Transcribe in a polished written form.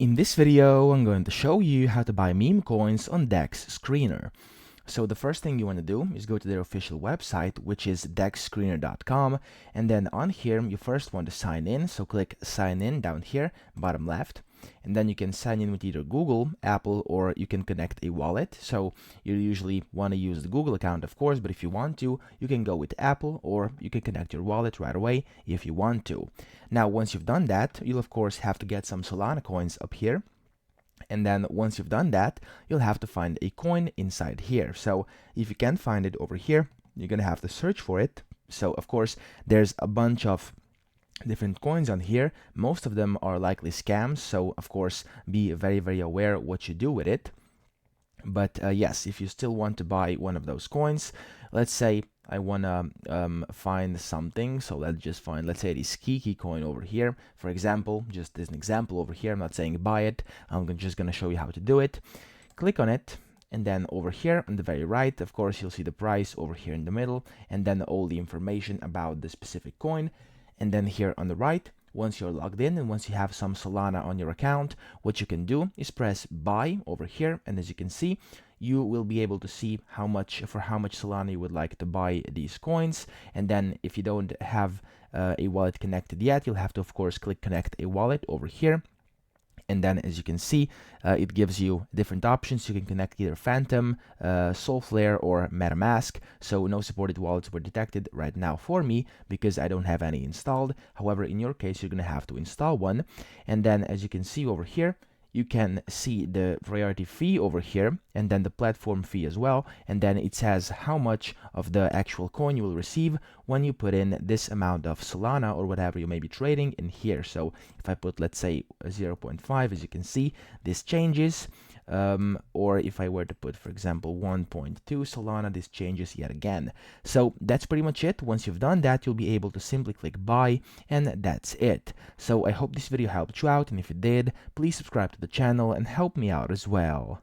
In this video, I'm going to show you how to buy meme coins on DEX Screener. So the first thing you want to do is go to their official website, which is dexscreener.com, and then on here you first want to sign in. So click sign in down here, bottom left, and then you can sign in with either Google, Apple, or you can connect a wallet. So you usually want to use the Google account, of course, but if you want to, you can go with Apple, or you can connect your wallet right away if you want to. Now, once you've done that, you'll of course have to get some Solana coins up here. And then once you've done that, you'll have to find a coin inside here. So if you can't find it over here, you're gonna have to search for it. So of course, there's a bunch of different coins on here. Most of them are likely scams. So of course, be very, very aware what you do with it. But yes, if you still want to buy one of those coins, let's say I want to find something. So let's just find, let's say, this Kiki coin over here, for example, just as an example over here. I'm not saying buy it. I'm just going to show you how to do it. Click on it. And then over here on the very right, of course, you'll see the price over here in the middle, and then all the information about the specific coin. And then here on the right, once you're logged in and once you have some Solana on your account, what you can do is press buy over here, and as you can see, you will be able to see how much Solana you would like to buy these coins. And then if you don't have a wallet connected yet, you'll have to of course click connect a wallet over here. And then as you can see, it gives you different options. You can connect either Phantom, Solflare, or MetaMask. So no supported wallets were detected right now for me because I don't have any installed. However, in your case, you're going to have to install one. And then as you can see over here, you can see the priority fee over here and then the platform fee as well, and then it says how much of the actual coin you will receive when you put in this amount of Solana or whatever you may be trading in here. So if I put, let's say, 0.5, as you can see, this changes. Or if I were to put, for example, 1.2 Solana, this changes yet again. So that's pretty much it. Once you've done that, you'll be able to simply click buy, and that's it. So I hope this video helped you out, and if it did, please subscribe to the channel and help me out as well.